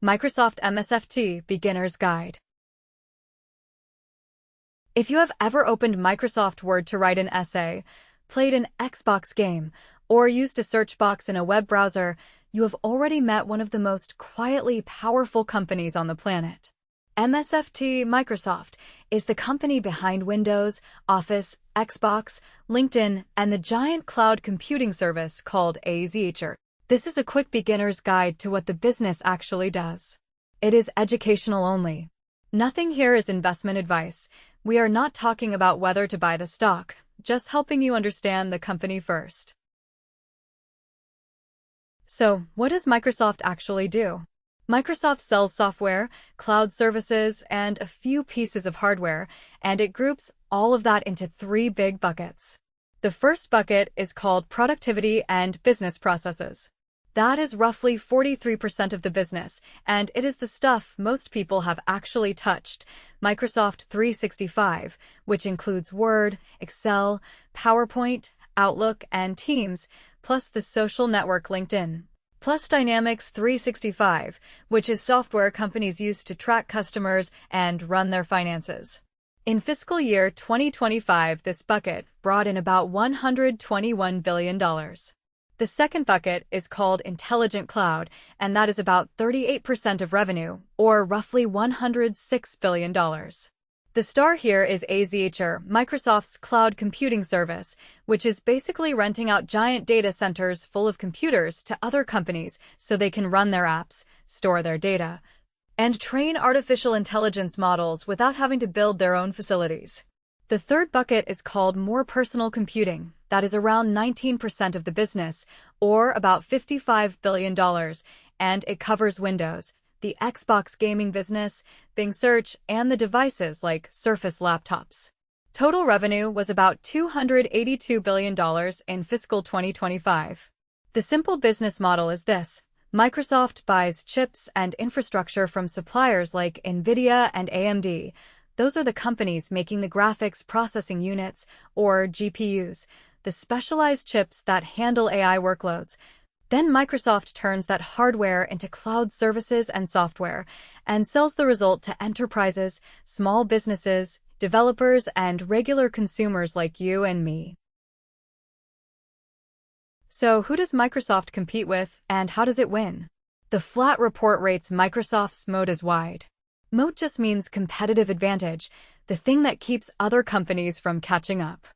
Microsoft MSFT Beginner's Guide. If you have ever opened Microsoft Word to write an essay, played an Xbox game, or used a search box in a web browser, you have already met one of the most quietly powerful companies on the planet. MSFT Microsoft is the company behind Windows, Office, Xbox, LinkedIn, and the giant cloud computing service called Azure. This is a quick beginner's guide to what the business actually does. It is educational only. Nothing here is investment advice. We are not talking about whether to buy the stock, just helping you understand the company first. So, what does Microsoft actually do? Microsoft sells software, cloud services, and a few pieces of hardware, and it groups all of that into three big buckets. The first bucket is called productivity and business processes. That is roughly 43% of the business, and it is the stuff most people have actually touched. Microsoft 365, which includes Word, Excel, PowerPoint, Outlook, and Teams, plus the social network LinkedIn. Plus Dynamics 365, which is software companies use to track customers and run their finances. In fiscal year 2025, this bucket brought in about $121 billion. The second bucket is called Intelligent Cloud, and that is about 38% of revenue, or roughly $106 billion. The star here is Azure, Microsoft's cloud computing service, which is basically renting out giant data centers full of computers to other companies so they can run their apps, store their data, and train artificial intelligence models without having to build their own facilities. The third bucket is called More Personal Computing. That is around 19% of the business, or about $55 billion, and it covers Windows, the Xbox gaming business, Bing Search, and the devices like Surface laptops. Total revenue was about $282 billion in fiscal 2025. The simple business model is this. Microsoft buys chips and infrastructure from suppliers like NVIDIA and AMD. Those are the companies making the graphics processing units, or GPUs, the specialized chips that handle AI workloads. Then Microsoft turns that hardware into cloud services and software and sells the result to enterprises, small businesses, developers, and regular consumers like you and me. So, who does Microsoft compete with, and how does it win? The flat report rates Microsoft's moat as wide. Moat just means competitive advantage, the thing that keeps other companies from catching up.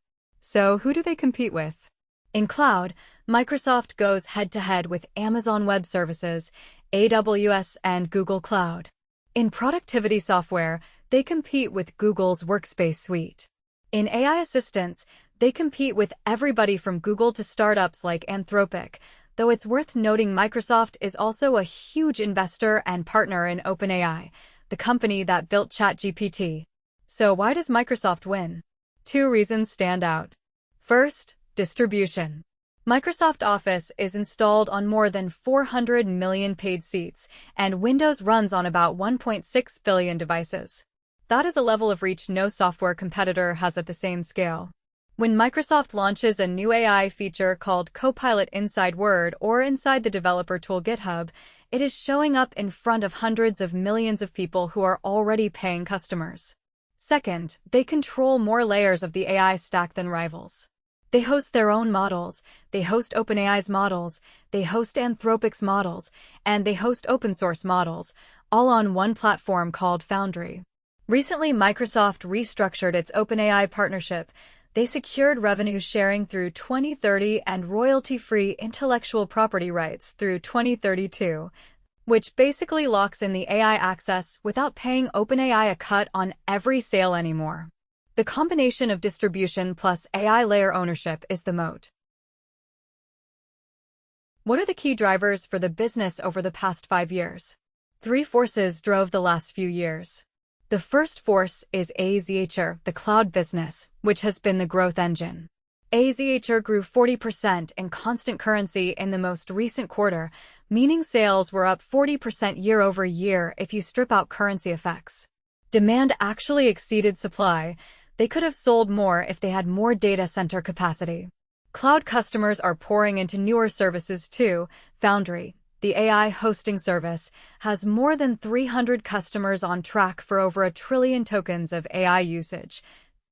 So, who do they compete with? In cloud, Microsoft goes head-to-head with Amazon Web Services, AWS, and Google Cloud. In productivity software, they compete with Google's Workspace suite. In AI assistants, they compete with everybody from Google to startups like Anthropic, though it's worth noting Microsoft is also a huge investor and partner in OpenAI, the company that built ChatGPT. So why does Microsoft win? Two reasons stand out. First, distribution. Microsoft Office is installed on more than 400 million paid seats, and Windows runs on about 1.6 billion devices. That is a level of reach no software competitor has at the same scale. When Microsoft launches a new AI feature called Copilot inside Word or inside the developer tool GitHub, it is showing up in front of hundreds of millions of people who are already paying customers. Second, they control more layers of the AI stack than rivals. They host their own models, they host OpenAI's models, they host Anthropic's models, and they host open-source models, all on one platform called Foundry. Recently, Microsoft restructured its OpenAI partnership. They secured revenue sharing through 2030 and royalty-free intellectual property rights through 2032, which basically locks in the AI access without paying OpenAI a cut on every sale anymore. The combination of distribution plus AI layer ownership is the moat. What are the key drivers for the business over the past 5 years? Three forces drove the last few years. The first force is Azure, the cloud business, which has been the growth engine. Azure grew 40% in constant currency in the most recent quarter, meaning sales were up 40% year over year if you strip out currency effects. Demand actually exceeded supply. They could have sold more if they had more data center capacity. Cloud customers are pouring into newer services too, Foundry, the AI hosting service, has more than 300 customers on track for over 1 trillion tokens of AI usage.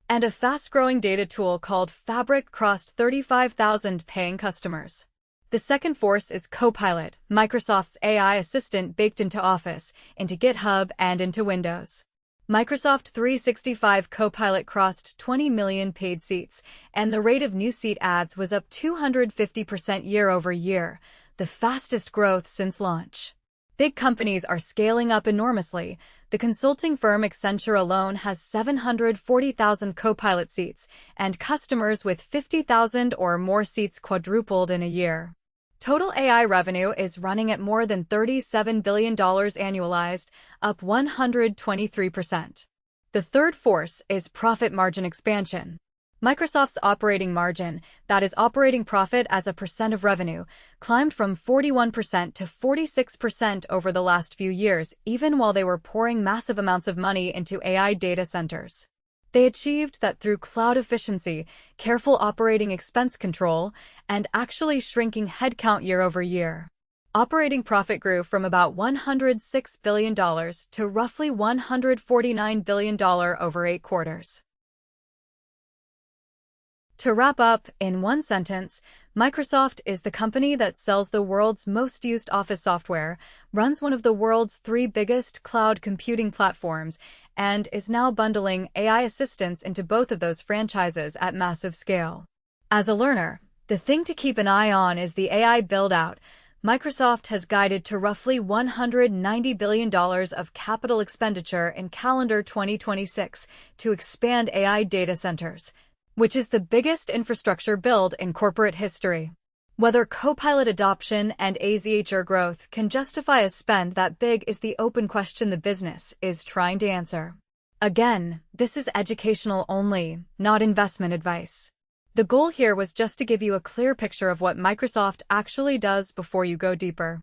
And a fast-growing data tool called Fabric crossed 35,000 paying customers. The second force is Copilot, Microsoft's AI assistant baked into Office, into GitHub, and into Windows. Microsoft 365 Copilot crossed 20 million paid seats, and the rate of new seat adds was up 250% year-over-year, the fastest growth since launch. Big companies are scaling up enormously. The consulting firm Accenture alone has 740,000 Copilot seats, and customers with 50,000 or more seats quadrupled in a year. Total AI revenue is running at more than $37 billion annualized, up 123%. The third force is profit margin expansion. Microsoft's operating margin, that is operating profit as a percent of revenue, climbed from 41% to 46% over the last few years, even while they were pouring massive amounts of money into AI data centers. They achieved that through cloud efficiency, careful operating expense control, and actually shrinking headcount year-over-year. Operating profit grew from about $106 billion to roughly $149 billion over 8 quarters. To wrap up, in one sentence, Microsoft is the company that sells the world's most used Office software, runs one of the world's 3 biggest cloud computing platforms, and is now bundling AI assistants into both of those franchises at massive scale. As a learner, the thing to keep an eye on is the AI build-out. Microsoft has guided to roughly $190 billion of capital expenditure in calendar 2026 to expand AI data centers, which is the biggest infrastructure build in corporate history. Whether Copilot adoption and AZHR growth can justify a spend that big is the open question the business is trying to answer. Again, this is educational only, not investment advice. The goal here was just to give you a clear picture of what Microsoft actually does before you go deeper.